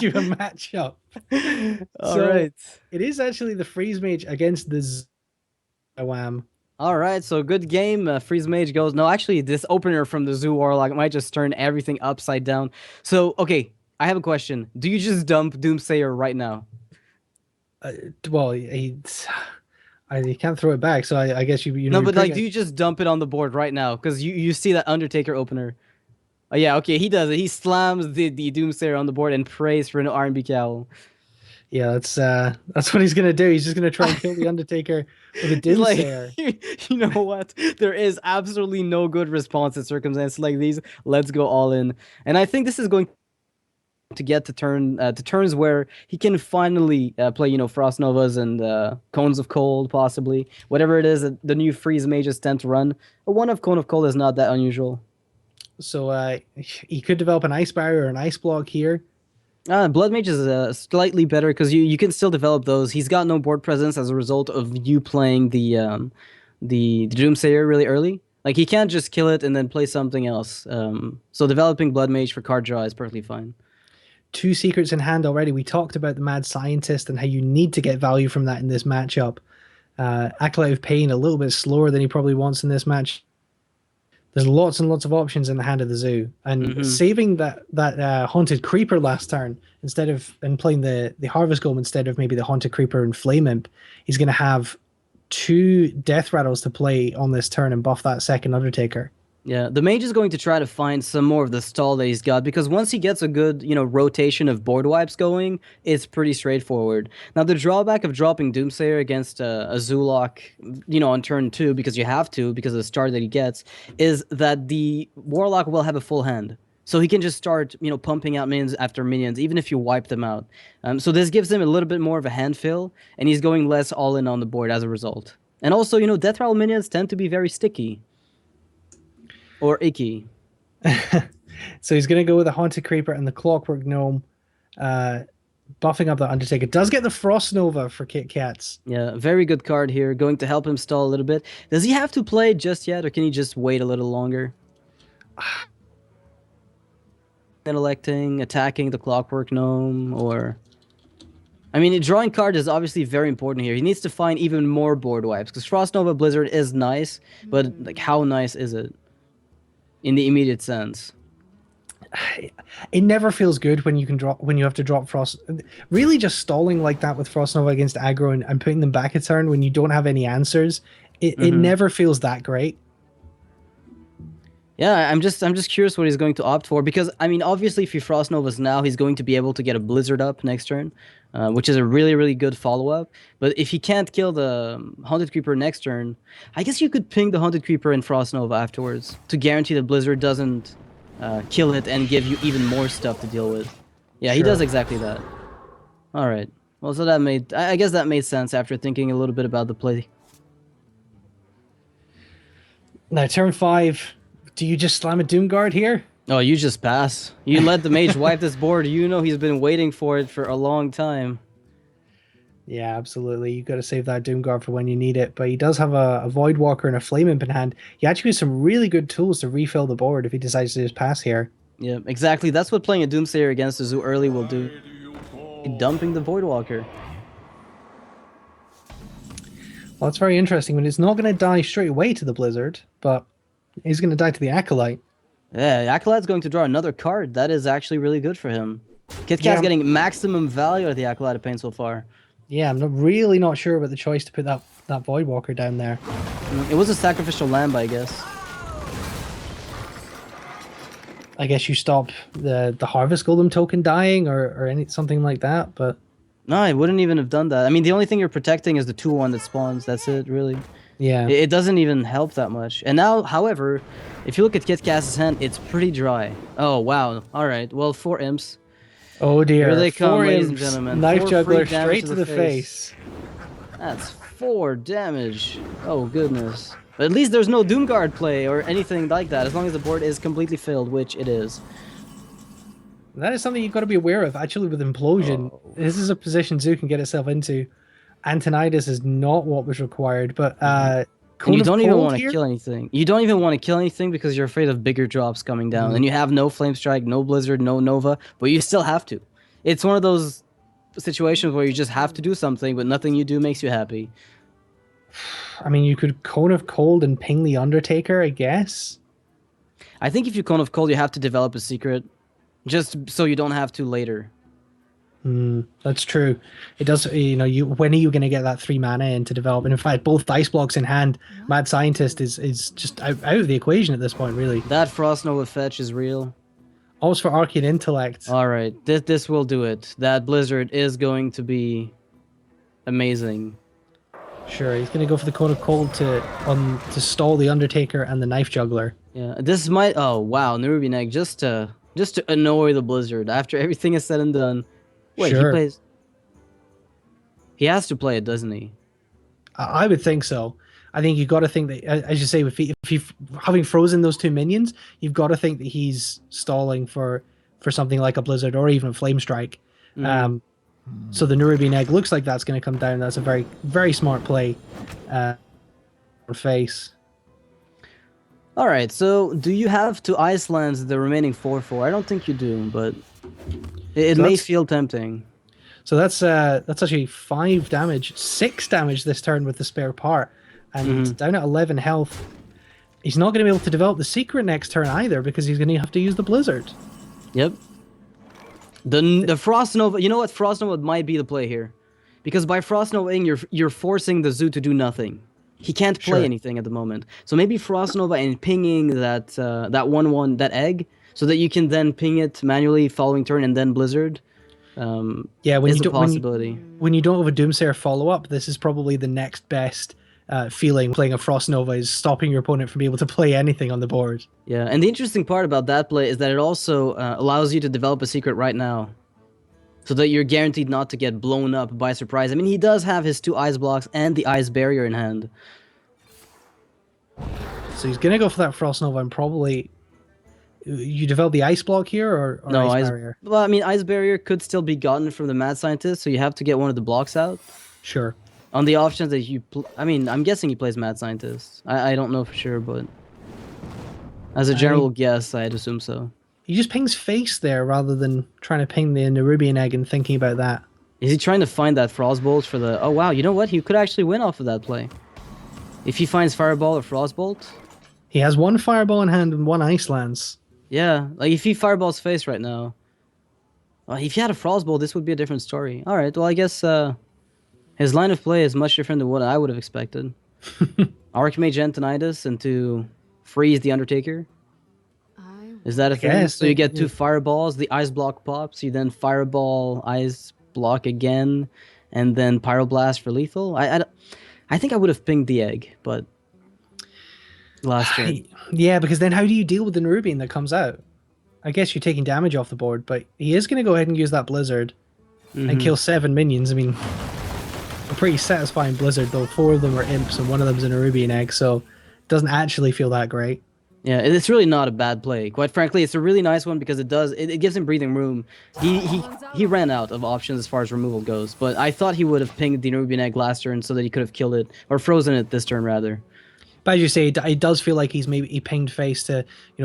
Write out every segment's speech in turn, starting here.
you a matchup. All So right. it is actually the Freeze Mage against the Wham. All right, so good game. Freeze Mage goes. No, actually, this opener from the Zoo Warlock might just turn everything upside down. So, okay, I have a question. Do you just dump Doomsayer right now? Uh, well, he can't throw it back, so I guess No, you're but putting like, do it. you just dump it on the board right now? Because you see that Undertaker opener. Oh, yeah, okay, he does it. He slams the Doomsayer on the board and prays for an R&B cowl. Yeah, that's what he's gonna do. He's just gonna try and kill the Undertaker with a He's like, Doomsayer. you know what? There is absolutely no good response in circumstances like these. Let's go all in. And I think this is going to get to turns where he can finally play, Frost Novas and Cones of Cold, possibly whatever it is that the new freeze mages tend to run. A one of Cone of Cold is not that unusual. So he could develop an ice barrier or an ice block here. Blood Mage is slightly better because you can still develop those. He's got no board presence as a result of you playing the Doomsayer really early. Like he can't just kill it and then play something else. So developing Blood Mage for card draw is perfectly fine. Two secrets in hand already. We talked about the Mad Scientist and how you need to get value from that in this matchup. Acolyte of Pain a little bit slower than he probably wants in this match. There's lots and lots of options in the hand of the zoo, and Hmm. saving that haunted creeper last turn instead of and playing the harvest golem instead of maybe the haunted creeper and flame imp, he's going to have two death rattles to play on this turn and buff that second Undertaker. Yeah, the mage is going to try to find some more of the stall that he's got because once he gets a good, rotation of board wipes going, it's pretty straightforward. Now, the drawback of dropping Doomsayer against a Zulok, on turn two, because you have to, because of the start that he gets, is that the Warlock will have a full hand. So he can just start, pumping out minions after minions, even if you wipe them out. So this gives him a little bit more of a hand fill, and he's going less all in on the board as a result. And also, Death Rattle minions tend to be very sticky. Or icky. So he's going to go with the haunted creeper and the clockwork gnome, uh, buffing up the Undertaker. Does get the frost nova for Kitkatz. Yeah, very good card here. Going to help him stall a little bit. Does he have to play just yet, or can he just wait a little longer? Electing, attacking the Clockwork Gnome, or... I mean, drawing card is obviously very important here. He needs to find even more board wipes, because Frost Nova Blizzard is nice, but like, how nice is it? In the immediate sense. It never feels good when you have to drop frost. Really, just stalling like that with frost nova against aggro and putting them back a turn when you don't have any answers. It Mm-hmm. never feels that great. Yeah, I'm just curious what he's going to opt for because I mean obviously if he Frost Novas now he's going to be able to get a Blizzard up next turn, which is a really good follow up. But if he can't kill the Haunted Creeper next turn, I guess you could ping the Haunted Creeper and Frost Nova afterwards to guarantee the Blizzard doesn't kill it and give you even more stuff to deal with. Yeah, he does Sure. exactly that. All right. Well, so that made I guess that made sense after thinking a little bit about the play. Now, turn five. Do you just slam a Doom Guard here? Oh, you just pass. You let the mage wipe this board. You know he's been waiting for it for a long time. Yeah, absolutely. You got to save that Doom Guard for when you need it. But he does have a Void Walker and a Flame Imp in hand. He actually has some really good tools to refill the board if he decides to just pass here. Yeah, exactly. That's what playing a Doomsayer against a Zoo early will do. Dumping the Voidwalker. Well, it's very interesting when it's not going to die straight away to the Blizzard, but he's going to die to the Acolyte. Yeah, Acolyte's going to draw another card. That is actually really good for him. Kitkat's Yeah, getting maximum value out of the Acolyte of Pain so far. yeah, I'm really not sure about the choice to put that Void Walker down there. It was a sacrificial lamb, I guess. I guess you stop the Harvest Golem token dying or any something like that, but No, I wouldn't even have done that. I mean, the only thing you're protecting is the 2/1 that spawns. That's it, really. yeah. It doesn't even help that much. And now, however, if you look at Kitkat's hand, it's pretty dry. Oh, wow. All right. Well, 4 imps. Oh dear. Here they come, Four ladies and imps, gentlemen. Knife 4 free Juggler damage straight to the face. That's 4 damage. Oh, goodness. But at least there's no Doomguard play or anything like that, as long as the board is completely filled, which it is. That is something you've got to be aware of. Actually, with Implosion, Oh. this is a position Zoo can get itself into. Antonidas is not what was required, but And Cone you of don't even Cold want to here? kill anything. You don't even want to kill anything because you're afraid of bigger drops coming down. Mm. And you have no Flame Strike, no Blizzard, no Nova, but you still have to. It's one of those situations where you just have to do something, but nothing you do makes you happy. I mean, you could Cone of Cold and ping the Undertaker, I guess. I think if you Cone of Cold, you have to develop a secret, just so you don't have to later. That's true. It does. When are you going to get that 3 mana in to develop? And in fact, both Ice Blocks in hand, Mad Scientist is just out of the equation at this point, really. That Frost Nova fetch is real. Almost for Arcane Intellect. All right, this will do it. That Blizzard is going to be amazing. Sure, he's going to go for the Cone of Cold to stall the Undertaker and the Knife Juggler. Yeah, this might. Oh wow, Nerubian Egg just to annoy the Blizzard after everything is said and done. Wait, Sure. he plays. He has to play it, doesn't he? I would think so. I think you've got to think that, as you say, if he having frozen those 2 minions, you've got to think that he's stalling for something like a Blizzard or even a Flame Strike. So the Nerubian Egg looks like that's going to come down. That's a very, very smart play. Face. All right, so do you have to Icelands the remaining 4/4? I don't think you do, but it may feel tempting. So that's actually 5 damage, 6 damage this turn with the spare part, and down at 11 health. He's not going to be able to develop the secret next turn either because he's going to have to use the Blizzard. Yep. The Frost Nova. You know what? Frost Nova might be the play here, because by Frost Nova-ing, you're forcing the zoo to do nothing. He can't play anything at the moment. So maybe Frost Nova and pinging that 1/1 that egg, so that you can then ping it manually following turn and then Blizzard. Yeah, when is you a possibility. When you don't have a Doomsayer follow up, this is probably the next best feeling. Playing a Frost Nova is stopping your opponent from being able to play anything on the board. Yeah, and the interesting part about that play is that it also allows you to develop a secret right now, so that you're guaranteed not to get blown up by surprise. I mean, he does have his 2 Ice Blocks and the Ice Barrier in hand. So he's going to go for that Frost Nova and probably... You develop the Ice Block here or No, Ice Barrier? Well, I mean, Ice Barrier could still be gotten from the Mad Scientist, so you have to get one of the blocks out. Sure. On the options that you... I mean, I'm guessing he plays Mad Scientist. I don't know for sure, but... As a general guess, I'd assume so. He just pings face there rather than trying to ping the Nerubian Egg and thinking about that. Is he trying to find that Frostbolt for the... Oh, wow, you know what? He could actually win off of that play. If he finds Fireball or Frostbolt... He has 1 Fireball in hand and 1 Ice Lance. Yeah, like if he Fireballs face right now... if he had a Frostbolt, this would be a different story. Alright, well, I guess his line of play is much different than what I would have expected. Archmage Antonidas and to freeze the Undertaker. Is that a thing? guess, So you get 2 Fireballs, the Ice Block pops, you then Fireball, Ice Block again, and then Pyroblast for lethal. I think I would have pinged the egg, but last turn. Yeah, because then how do you deal with the Nerubian that comes out? I guess you're taking damage off the board, but he is going to go ahead and use that Blizzard and kill 7 minions. I mean, a pretty satisfying Blizzard, though 4 of them are imps and 1 of them's a Nerubian egg, so it doesn't actually feel that great. Yeah, it's really not a bad play. Quite frankly, it's a really nice one because it gives him breathing room. He ran out of options as far as removal goes, but I thought he would have pinged the Nerubian egg last turn so that he could have killed it, or frozen it this turn rather. But as you say, it does feel like he pinged face to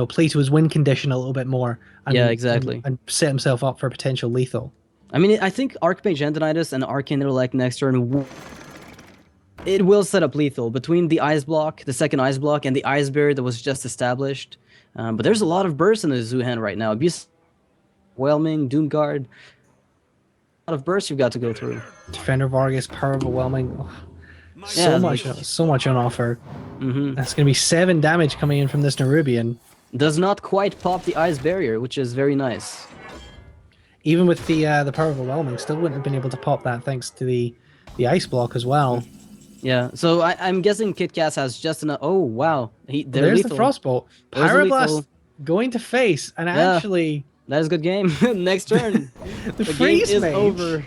play to his win condition a little bit more. And, yeah, exactly. And set himself up for potential lethal. I mean, I think Archmage Antonidas and Arcane Intellect next turn, it will set up lethal between the Ice Block, the second Ice Block, and the Ice Barrier that was just established. But there's a lot of bursts in the Zoo hand right now. Abuse, Whelming, Doomguard. A lot of bursts you've got to go through. Defender Vargas, Power Overwhelming. Oh, Yeah, so much on offer. Mm-hmm. That's going to be 7 damage coming in from this Nerubian. Does not quite pop the Ice Barrier, which is very nice. Even with the Power Overwhelming, still wouldn't have been able to pop that thanks to the Ice Block as well. Yeah, so I'm guessing Kitkatz has just enough... Oh, wow. There's lethal. the Frostbolt. Pyroblast going to face, and actually... That is a good game. Next turn. the game is Mage, over.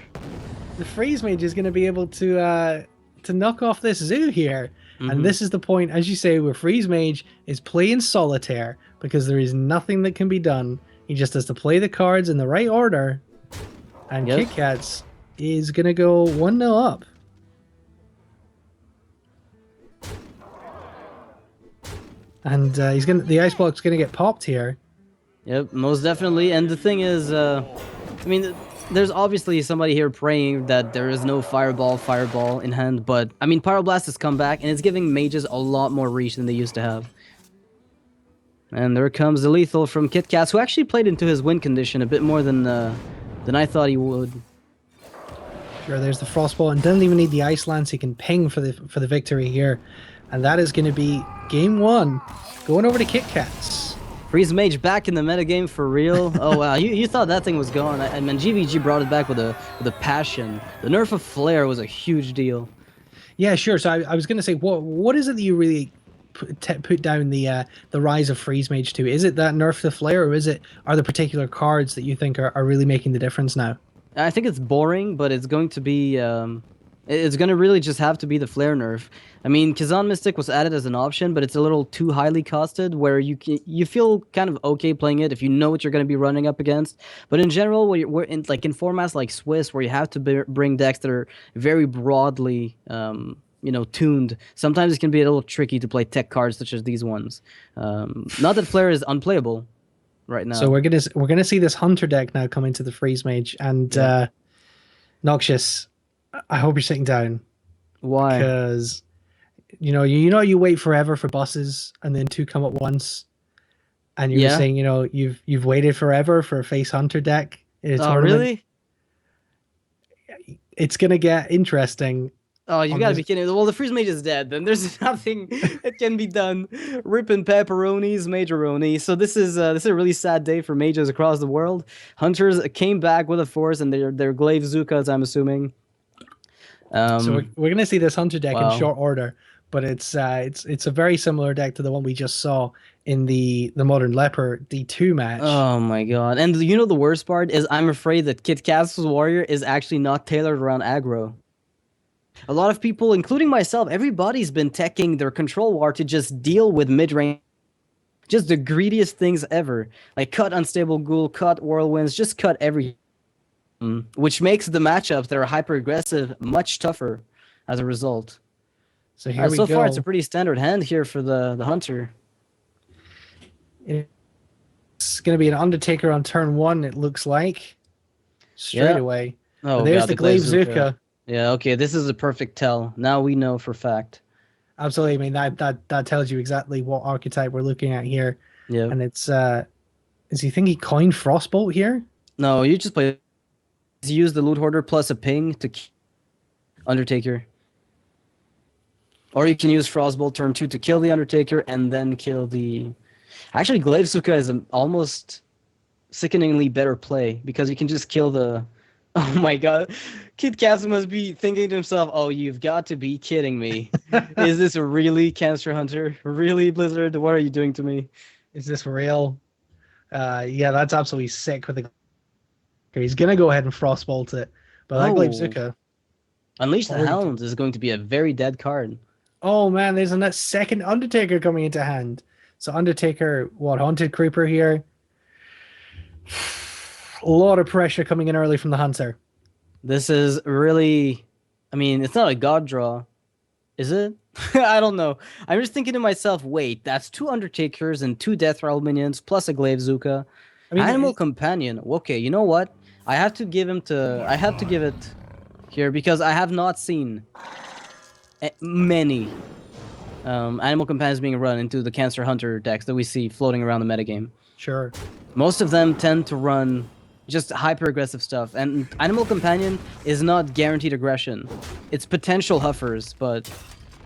The Freeze Mage is going to be able to knock off this Zoo here. And this is the point, as you say, where Freeze Mage is playing solitaire, because there is nothing that can be done. He just has to play the cards in the right order, and Kitkatz is going to go 1-0 up. And the Ice Block's going to get popped here. Yep, most definitely. And the thing is, I mean, there's obviously somebody here praying that there is no fireball in hand, but I mean Pyroblast has come back and it's giving mages a lot more reach than they used to have. And there comes the lethal from Kitkatz, who actually played into his win condition a bit more than I thought he would. Sure, there's the Frostbolt, and doesn't even need the Ice Lance. He can ping for the victory here, and that is going to be game 1, going over to Kitkatz. Freeze Mage back in the metagame for real. Oh wow, you thought that thing was gone. I mean, GVG brought it back with a passion. The nerf of Flare was a huge deal. Yeah, sure. So I was going to say, what is it that you really put down the rise of Freeze Mage to? Is it that nerf to Flare, or are there particular cards that you think are really making the difference now? I think it's boring, but it's going to be it's going to really just have to be the Flare nerf. I mean, Kazan Mystic was added as an option, but it's a little too highly costed where you feel kind of okay playing it if you know what you're going to be running up against. But in general, we're in formats like Swiss where you have to bring decks that are very broadly tuned. Sometimes it can be a little tricky to play tech cards such as these ones. Not that Flare is unplayable right now. So we're gonna see this Hunter deck now come into the Freeze Mage, and Noxious, I hope you're sitting down. Why? Because you wait forever for bosses and then 2 come at once, and you're saying you've waited forever for a face Hunter deck in a tournament. Really? It's gonna get interesting. Oh, you gotta be kidding. Well, the Freeze Mage is dead, then there's nothing that can be done. Ripping pepperonis, Majoroni. So this is a really sad day for mages across the world. Hunters came back with a force, and they're Glaive Zukas, I'm assuming. So we're gonna see this Hunter deck in short order, but it's a very similar deck to the one we just saw in the Modern Leper D2 match. Oh my god. And the worst part is I'm afraid that Kitkatz's Warrior is actually not tailored around aggro. A lot of people, including myself, everybody's been teching their Control War to just deal with mid-range. Just the greediest things ever. Like cut Unstable Ghoul, cut Whirlwinds, just cut everything. Which makes the matchups that are hyper-aggressive much tougher as a result. So here we go. So far, it's a pretty standard hand here for the Hunter. It's going to be an Undertaker on turn 1, it looks like. Straight away. Oh, there's God, the Glaive Zuka. Yeah, okay, this is a perfect tell. Now we know for fact. Absolutely. I mean, that tells you exactly what archetype we're looking at here. Yeah. And it's, is he think he coined Frostbolt here? No, you just play... Use the Loot Hoarder plus a ping to Undertaker. Or you can use Frostbolt turn 2 to kill the Undertaker and then kill the... Actually, Glaive Zuka is an almost sickeningly better play because you can just kill the... Oh my god. Kitkatz must be thinking to himself, oh, you've got to be kidding me. Is this really Cancer Hunter? Really, Blizzard? What are you doing to me? Is this real? Yeah, that's absolutely sick with the... He's going to go ahead and Frostbolt it. But that Glaive Zuka... Unleash the Hounds is going to be a very dead card. Oh man, there's a second Undertaker coming into hand. So Undertaker, Haunted Creeper here. A lot of pressure coming in early from the Hunter. This is really... I mean, it's not a god draw. Is it? I don't know. I'm just thinking to myself, wait, that's 2 Undertakers and 2 Death Rattle minions plus a Glaive Zuka. I mean, Animal Companion. Okay, you know what? I have to give it here because I have not seen many Animal Companions being run into the Cancer Hunter decks that we see floating around the metagame. Sure. Most of them tend to run just hyper-aggressive stuff, and Animal Companion is not guaranteed aggression. It's potential Huffers, but...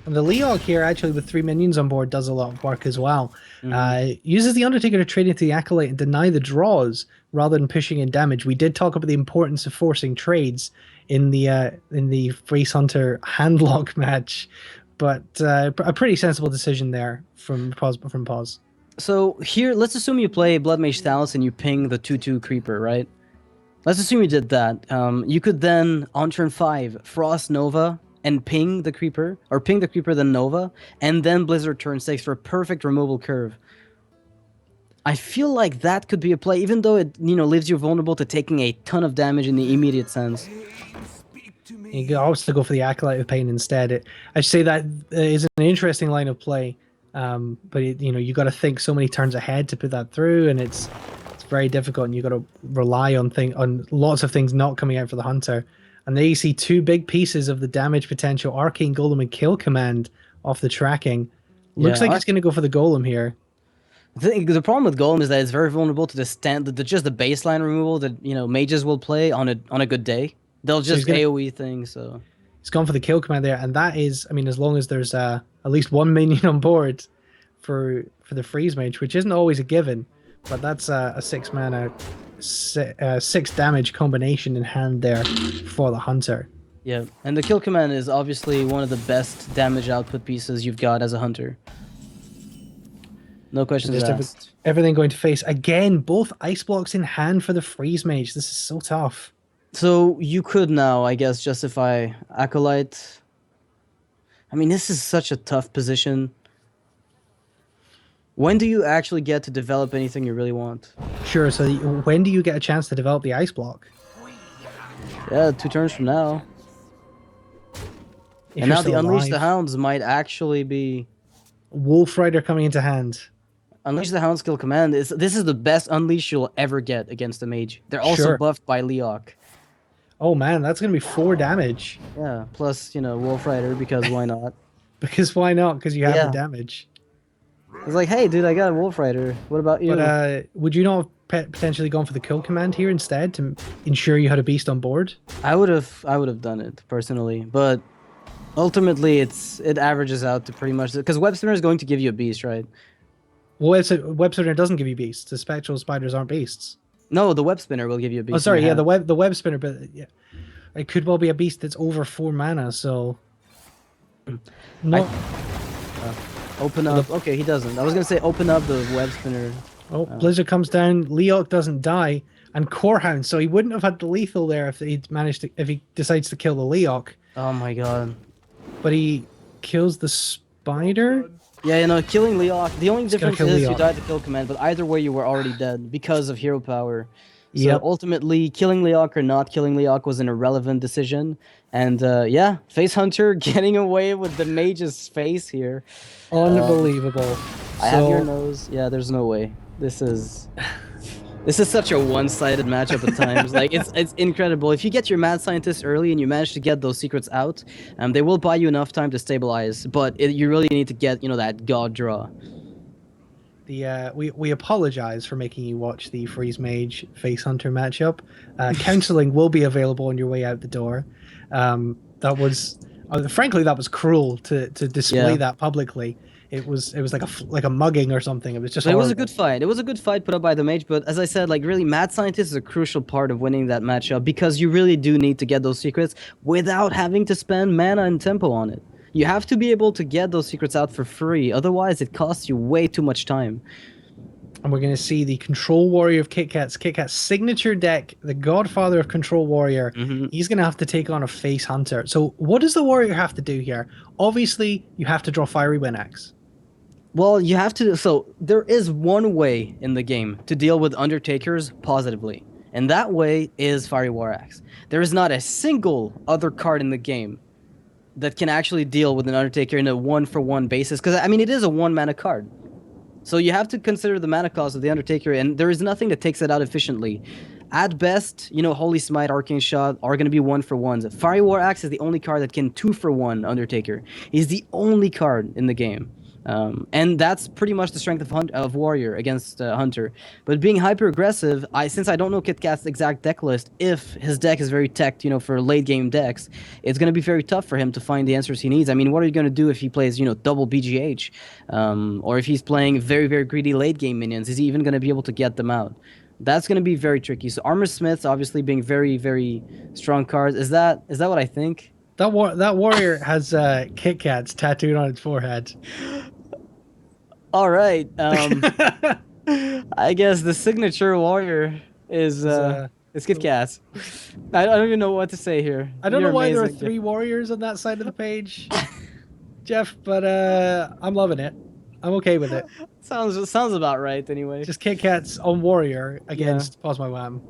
And the Leog here, actually, with 3 minions on board, does a lot of work as well. Uses the Undertaker to trade into the Acolyte and deny the draws, rather than pushing in damage. We did talk about the importance of forcing trades in the Freeze Hunter handlock match, but a pretty sensible decision there from Pause. So here, let's assume you play Blood Mage Thalys and you ping the 2/2 Creeper, right? Let's assume you did that. You could then, on turn 5, Frost Nova and ping the Creeper, or ping the Creeper then Nova, and then Blizzard turn 6 for a perfect removal curve. I feel like that could be a play, even though it leaves you vulnerable to taking a ton of damage in the immediate sense. You could also go for the Acolyte of Pain instead. I'd say that is an interesting line of play. But you got to think so many turns ahead to put that through, and it's very difficult, and you got to rely on lots of things not coming out for the hunter. And there you see two big pieces of the damage potential: Arcane Golem and Kill Command off the tracking. Looks like Yeah, it's going to go for the Golem here. the problem with Golem is that it's very vulnerable to just the baseline removal that mages will play on a good day. They'll So just AoE things. So he's gone for the Kill Command there, and that is, I mean, as long as there's at least one minion on board for the Freeze Mage, which isn't always a given, but that's a 6 mana, 6 damage combination in hand there for the Hunter. yeah, and the Kill Command is obviously one of the best damage output pieces you've got as a Hunter. No questions asked. Everything going to face again. Both ice blocks in hand for the Freeze Mage. This is so tough. So you could now, I guess, justify Acolyte. I mean, this is such a tough position. When do you actually get to develop anything you really want? Sure. So when do you get a chance to develop the ice block? Yeah, 2 turns from now. If And now you're the still Unleash alive. the Hounds might actually be... Wolf Rider coming into hand. Unleash the Hounds Kill Command. This is the best Unleash you'll ever get against a mage. They're also Sure. buffed by Leok. Oh man, that's gonna be 4 damage. Yeah, plus, Wolf Rider, because why not? Because why not? Because you have Yeah. the damage. It's like, hey, dude, I got a Wolf Rider. What about you? But would you not have potentially gone for the Kill Command here instead to ensure you had a beast on board? I would have done it personally, but ultimately it averages out to pretty much because Web Spinner is going to give you a beast, right? Well, Web Spinner doesn't give you beasts. The Spectral Spiders aren't beasts. No, the Web Spinner will give you a beast. Oh, sorry, in yeah, hand. the web spinner, but yeah, it could well be a beast that's over 4 mana. So, no. Open up. Okay, he doesn't. I was gonna say open up the Web Spinner. Oh, Blizzard comes down. Leok doesn't die, and Corehound. So he wouldn't have had the lethal there if he'd managed to. If he decides to kill the Leok, Oh my god. but he kills the spider. Yeah, killing Leok. The only difference kill is you Leok. died to Kill Command, but either way you were already dead because of hero power. So Yep. ultimately, killing Leok or not killing Leok was an irrelevant decision. And yeah, Face Hunter getting away with the mage's face here. Unbelievable. I have your nose. Yeah, there's no way. This is such a one-sided matchup at times. Like it's incredible. If you get your mad scientist early and you manage to get those secrets out, they will buy you enough time to stabilize. But you really need to get that god draw. We apologize for making you watch the Freeze Mage Face Hunter matchup. Counseling will be available on your way out the door. That was, frankly, that was cruel to display that publicly. It was like a mugging or something. It was just. It was a horrible. good fight. It was a good fight put up by the mage. But as I said, like really, Mad Scientist is a crucial part of winning that matchup because you really do need to get those secrets without having to spend mana and tempo on it. You have to be able to get those secrets out for free. Otherwise, it costs you way too much time. And we're going to see the Control Warrior of Kitkat's signature deck, the Godfather of Control Warrior. He's going to have to take on a Face Hunter. So what does the Warrior have to do here? Obviously, you have to draw Fiery Wind Axe. Well, you have to. So there is one way in the game to deal with Undertakers positively, and that way is Fiery War Axe. There is not a single other card in the game that can actually deal with an Undertaker in a 1-for-1 basis. Because I mean, it is a 1-mana card. So you have to consider the mana cost of the Undertaker, and there is nothing that takes it out efficiently. At best, Holy Smite, Arcane Shot are going to be 1-for-1s. Fiery War Axe is the only card that can 2-for-1 Undertaker. He's the only card in the game. And that's pretty much the strength of Warrior against Hunter. But being hyper-aggressive, since I don't know Kitkat's exact deck list, if his deck is very teched, for late-game decks, it's going to be very tough for him to find the answers he needs. I mean, what are you going to do if he plays, double BGH? Or if he's playing very, very greedy late-game minions? Is he even going to be able to get them out? That's going to be very tricky. So Armor Smiths, obviously, being very, very strong cards. Is that what I think? That Warrior has Kitkat's tattooed on its forehead. All right. I guess the signature Warrior is Kitkatz. I don't even know what to say here. I don't know why there are amazing. 3 warriors on that side of the page, Jeff, but I'm loving it. I'm okay with it. Sounds about right anyway. Just Kitkat's on warrior against Pormywan.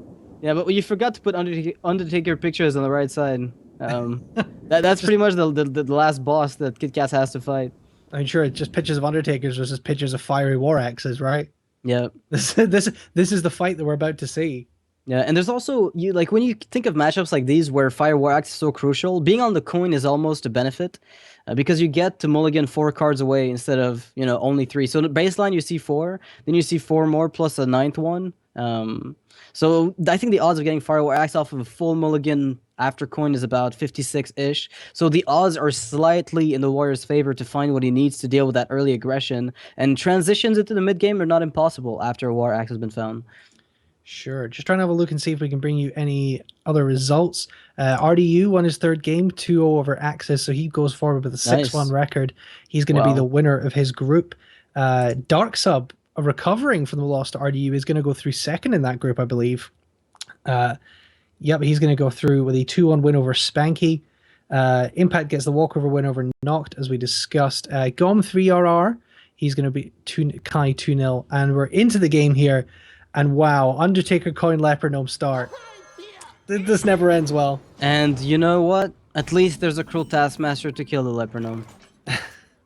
Yeah, but you forgot to put Undertaker pictures on the right side. That's pretty much the last boss that Kitkatz has to fight. I'm sure it's just pictures of Undertakers versus pictures of Fiery War Axes, right? Yeah. This is the fight that we're about to see. Yeah, and there's also you like when you think of matchups like these where Fire War Axe is so crucial, being on the coin is almost a benefit because you get to mulligan 4 cards away instead of only 3. So the baseline you see 4, then you see 4 more plus a ninth one. So I think the odds of getting Fire War Axe off of a full mulligan after coin is about 56-ish. So the odds are slightly in the Warrior's favor to find what he needs to deal with that early aggression, and transitions into the mid game are not impossible after a War Axe has been found. Sure. Just trying to have a look and see if we can bring you any other results. RDU won his third game, 2-0 over Axis, so he goes forward with a 6-1 record. He's going to be the winner of his group. Dark Sub, recovering from the loss to RDU, is going to go through second in that group, I believe. Yep, he's going to go through with a 2-1 win over Spanky. Impact gets the walkover win over Noct, as we discussed. Gom 3RR, he's going to be Kai 2-0. And we're into the game here. And wow, Undertaker coin Leper Gnome start. This never ends well. And you know what? At least there's a cruel taskmaster to kill the Leper Gnome.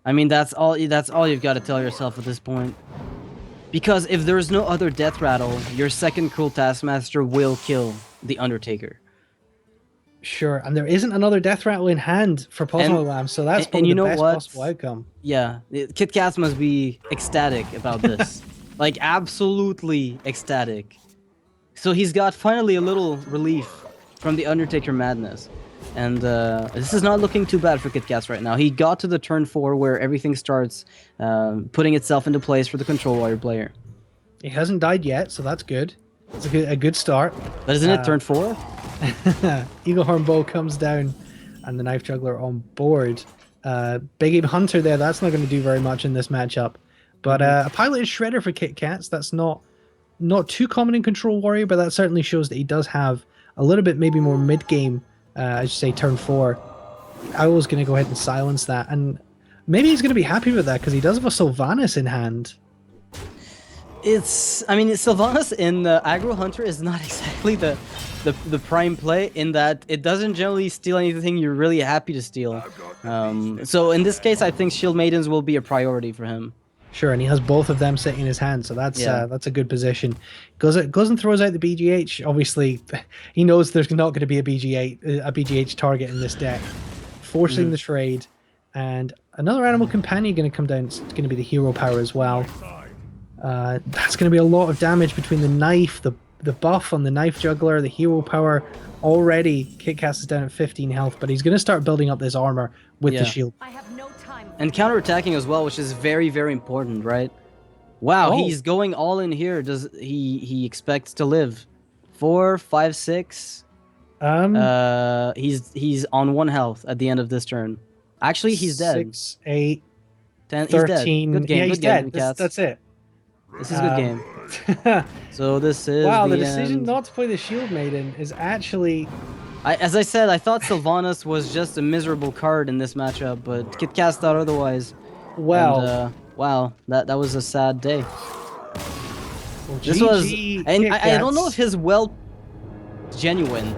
I mean, that's all you've got to tell yourself at this point. Because if there's no other death rattle, your second cruel taskmaster will kill the Undertaker. Sure, and there isn't another death rattle in hand for Pormywan, so that's probably the best possible outcome. Yeah, Kitkatz must be ecstatic about this. Like, absolutely ecstatic. So he's got finally a little relief from the Undertaker madness. And this is not looking too bad for Kitkatz right now. He got to the turn 4 where everything starts putting itself into place for the Control Warrior player. He hasn't died yet, so that's good. It's a good start. But isn't it turn 4? Eaglehorn Bow comes down and the Knife Juggler on board. Big Ape Hunter there, that's not going to do very much in this matchup. But a piloted Shredder for Kitkatz, that's not too common in Control Warrior, but that certainly shows that he does have a little bit maybe more mid-game, I should say turn 4. Owl's going to go ahead and silence that, and maybe he's going to be happy with that because he does have a Sylvanas in hand. I mean, Sylvanas in Aggro Hunter is not exactly the prime play in that it doesn't generally steal anything you're really happy to steal. So in this case, I think Shield Maidens will be a priority for him. Sure, and he has both of them sitting in his hand, so that's a good position. Goes and throws out the BGH. Obviously, he knows there's not going to be a BGH target in this deck, forcing the trade. And another animal companion going to come down. It's going to be the hero power as well. That's going to be a lot of damage between the knife, the buff on the Knife Juggler, the hero power. Already, Kitkatz is down at 15 health, but he's going to start building up this armor with the shield. I have no time. And counterattacking as well, which is very, very important, right? Wow, he's going all in here. Does he expects to live? 4, 5, 6. He's on 1 health at the end of this turn. Actually, he's dead. 6, 8, 10. 13. He's dead. Good game. Yeah, he's good game, dead. That's it. This is a good game. So this is the decision not to play the Shield Maiden is actually... as I said, I thought Sylvanas was just a miserable card in this matchup, but Kitkatz thought otherwise. Well... And, wow, that was a sad day. Well, this was... And I don't know if his genuine,